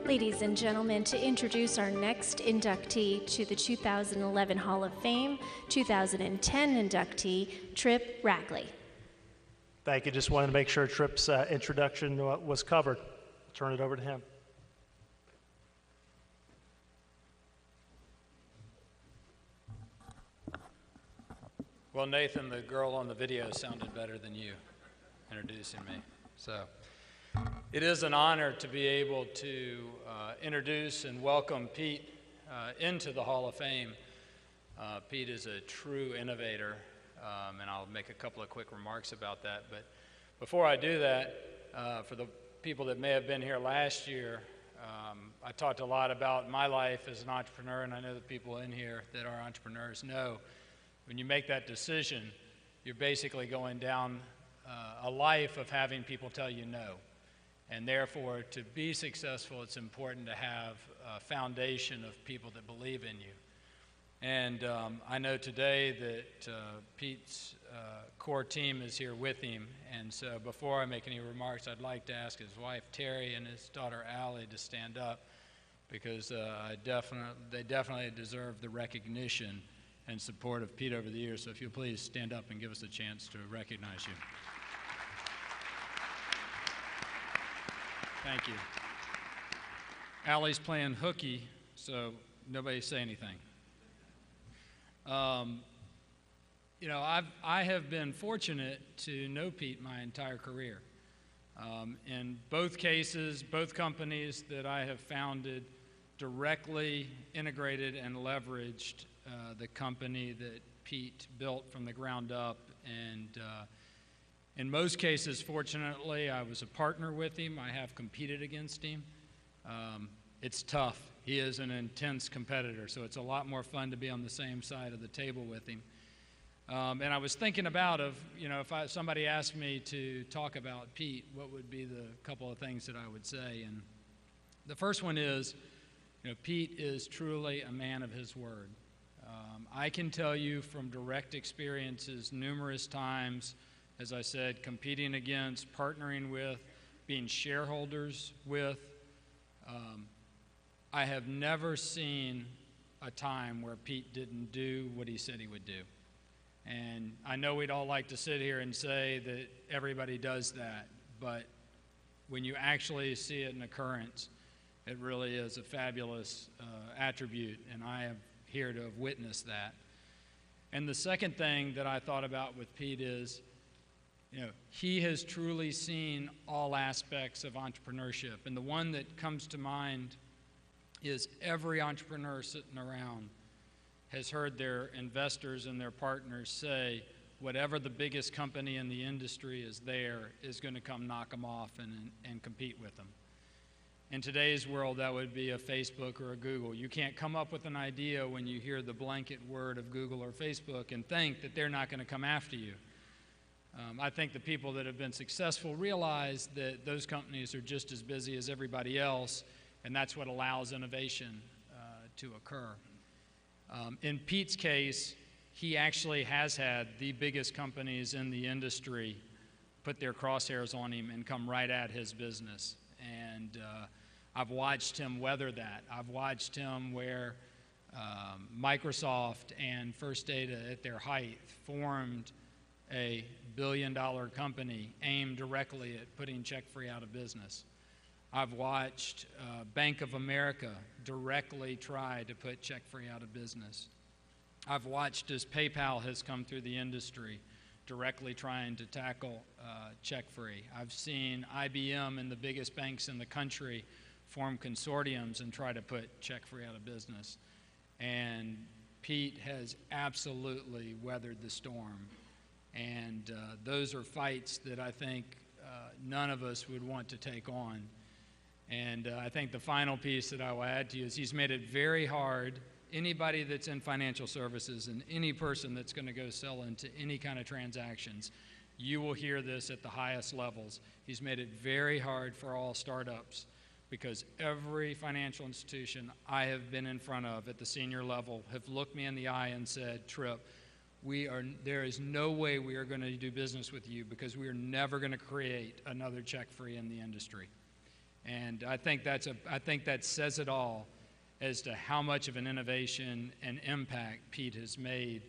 Ladies and gentlemen, to introduce our next inductee to the 2011 Hall of Fame, 2010 inductee, Trip Rackley. Thank you. Just wanted to make sure Trip's introduction was covered. I'll turn it over to him. Well, Nathan, the girl on the video sounded better than you introducing me. So it is an honor to be able to introduce and welcome Pete into the Hall of Fame. Pete is a true innovator, and I'll make a couple of quick remarks about that. But before I do that, for the people that may have been here last year, I talked a lot about my life as an entrepreneur, and I know the people in here that are entrepreneurs know when you make that decision, you're basically going down a life of having people tell you no. And therefore, to be successful, it's important to have a foundation of people that believe in you. And I know today that Pete's core team is here with him. And so before I make any remarks, I'd like to ask his wife, Terry, and his daughter, Allie, to stand up because they definitely deserve the recognition and support of Pete over the years. So if you'll please stand up and give us a chance to recognize you. Thank you. Allie's playing hooky, so nobody say anything. You know, I have been fortunate to know Pete my entire career. In both cases, both companies that I have founded directly integrated and leveraged the company that Pete built from the ground up. And in most cases, fortunately, I was a partner with him. I have competed against him. It's tough. He is an intense competitor, so it's a lot more fun to be on the same side of the table with him. And I was thinking about, if somebody asked me to talk about Pete, what would be the couple of things that I would say? And the first one is, Pete is truly a man of his word. I can tell you from direct experiences numerous times, as I said, competing against, partnering with, being shareholders with. I have never seen a time where Pete didn't do what he said he would do. And I know we'd all like to sit here and say that everybody does that, but when you actually see it in occurrence, it really is a fabulous attribute, and I am here to have witnessed that. And the second thing that I thought about with Pete is, he has truly seen all aspects of entrepreneurship. And the one that comes to mind is every entrepreneur sitting around has heard their investors and their partners say, whatever the biggest company in the industry is going to come knock them off and compete with them. In today's world, that would be a Facebook or a Google. You can't come up with an idea when you hear the blanket word of Google or Facebook and think that they're not going to come after you. I think the people that have been successful realize that those companies are just as busy as everybody else, and that's what allows innovation to occur. In Pete's case, he actually has had the biggest companies in the industry put their crosshairs on him and come right at his business. And I've watched him weather that. I've watched him where Microsoft and First Data at their height formed a billion-dollar company aimed directly at putting check-free out of business. I've watched Bank of America directly try to put check-free out of business. I've watched as PayPal has come through the industry directly trying to tackle check-free. I've seen IBM and the biggest banks in the country form consortiums and try to put check-free out of business. And Pete has absolutely weathered the storm. And those are fights that I think none of us would want to take on. And I think the final piece that I will add to you is he's made it very hard. Anybody that's in financial services and any person that's going to go sell into any kind of transactions, you will hear this at the highest levels. He's made it very hard for all startups because every financial institution I have been in front of at the senior level have looked me in the eye and said, Trip, there is no way we are going to do business with you because we are never going to create another check-free in the industry. And I think that says it all as to how much of an innovation and impact Pete has made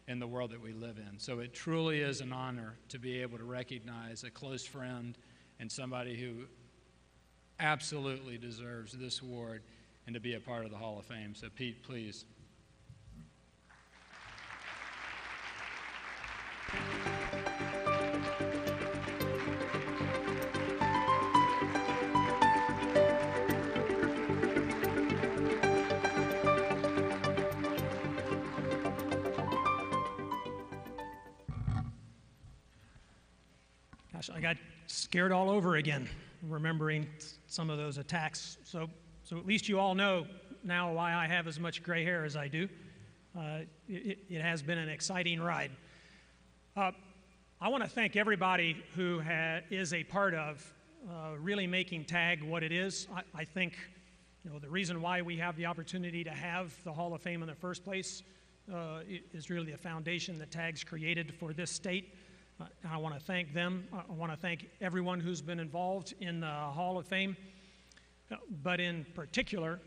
in the world that we live in. So it truly is an honor to be able to recognize a close friend and somebody who absolutely deserves this award and to be a part of the Hall of Fame. So Pete, please. Gosh, I got scared all over again, remembering some of those attacks. So at least you all know now why I have as much gray hair as I do. It has been an exciting ride. I want to thank everybody who is a part of really making TAG what it is. I think the reason why we have the opportunity to have the Hall of Fame in the first place is really the foundation that TAG's created for this state. I want to thank them. I want to thank everyone who's been involved in the Hall of Fame. But in particular,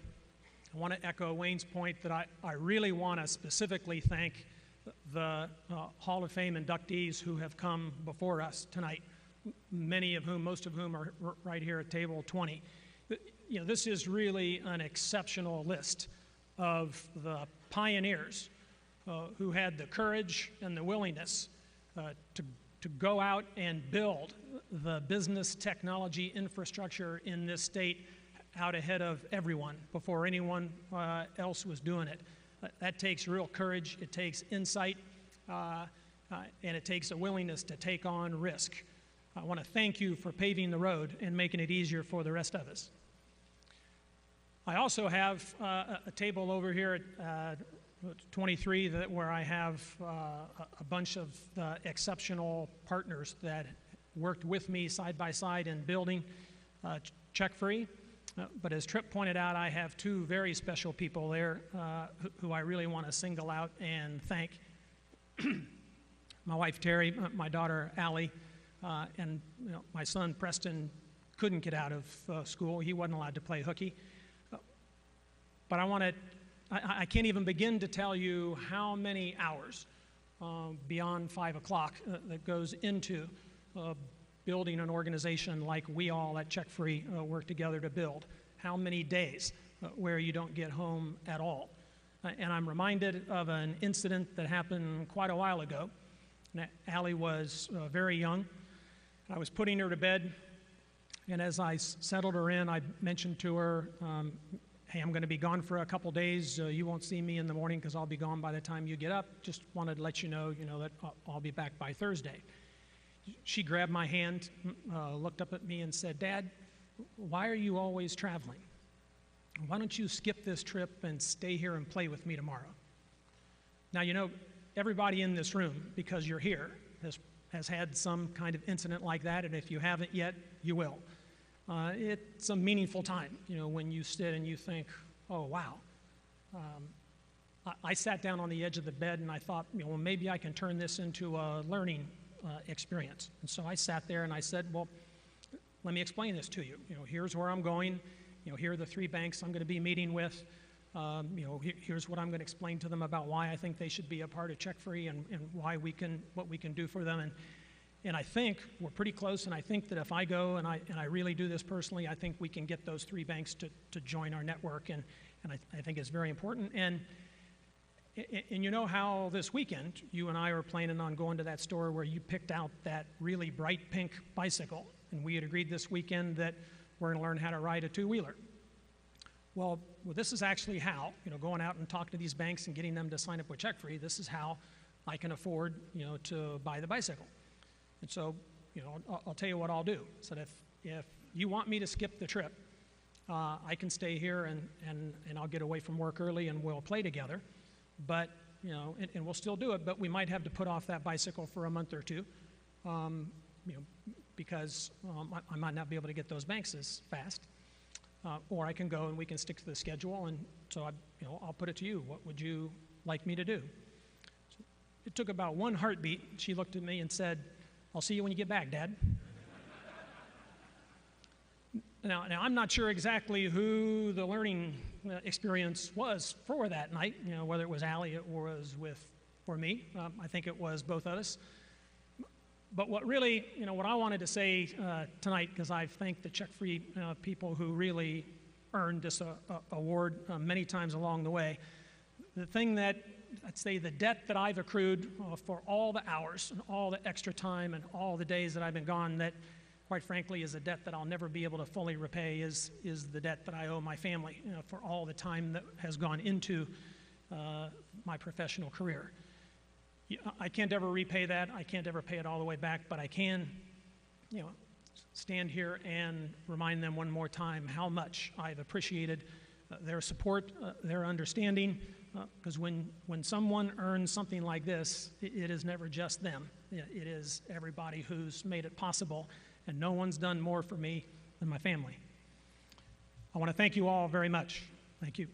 I want to echo Wayne's point that I really want to specifically thank the Hall of Fame inductees who have come before us tonight, most of whom are right here at table 20. This is really an exceptional list of the pioneers who had the courage and the willingness to go out and build the business technology infrastructure in this state out ahead of everyone before anyone else was doing it. That takes real courage, it takes insight, and it takes a willingness to take on risk. I want to thank you for paving the road and making it easier for the rest of us. I also have a table over here at 23 where I have a bunch of exceptional partners that worked with me side by side in building Check Free. But as Tripp pointed out, I have two very special people there who I really want to single out and thank. My wife Terry, my daughter Allie, and my son Preston couldn't get out of school. He wasn't allowed to play hooky. But I can't even begin to tell you how many hours beyond 5 o'clock that goes into building an organization like we all at Check Free work together to build. How many days where you don't get home at all. And I'm reminded of an incident that happened quite a while ago. Allie was very young. I was putting her to bed, and as I settled her in, I mentioned to her, hey, I'm going to be gone for a couple days. You won't see me in the morning because I'll be gone by the time you get up. Just wanted to let you know that I'll be back by Thursday. She grabbed my hand, looked up at me and said, Dad, why are you always traveling? Why don't you skip this trip and stay here and play with me tomorrow? Now, everybody in this room, because you're here, has had some kind of incident like that, and if you haven't yet, you will. It's a meaningful time, when you sit and you think, oh, wow. I sat down on the edge of the bed and I thought, well, maybe I can turn this into a learning experience. And so I sat there and I said, well, let me explain this to you. Here's where I'm going. Here are the 3 banks I'm going to be meeting with. Here's what I'm going to explain to them about why I think they should be a part of Check Free and why what we can do for them. And I think we're pretty close, and I think that if I go and I really do this personally, I think we can get those 3 banks to join our network, and I think it's very important. And you know how this weekend you and I were planning on going to that store where you picked out that really bright pink bicycle, and we had agreed this weekend that we're going to learn how to ride a 2-wheeler. Well, this is actually how, going out and talking to these banks and getting them to sign up with Check Free, this is how I can afford, to buy the bicycle. And so, I'll tell you what I'll do. So if you want me to skip the trip, I can stay here and I'll get away from work early and we'll play together. But, and we'll still do it, but we might have to put off that bicycle for a month or two, because I might not be able to get those banks as fast. Or I can go and we can stick to the schedule, and so I'll put it to you. What would you like me to do? So it took about 1 heartbeat. She looked at me and said, I'll see you when you get back, Dad. Now, I'm not sure exactly who the learning experience was for that night, whether it was Allie or was for me. I think it was both of us. But what really, what I wanted to say tonight, because I've thanked the check-free people who really earned this award many times along the way, the thing that, I'd say the debt that I've accrued for all the hours and all the extra time and all the days that I've been gone, that quite frankly is a debt that I'll never be able to fully repay, is the debt that I owe my family for all the time that has gone into my professional career. I can't ever repay that. I can't ever pay it all the way back, but I can, stand here and remind them one more time how much I've appreciated their support, their understanding, because when someone earns something like this, it is never just them. It is everybody who's made it possible, and no one's done more for me than my family. I want to thank you all very much. Thank you.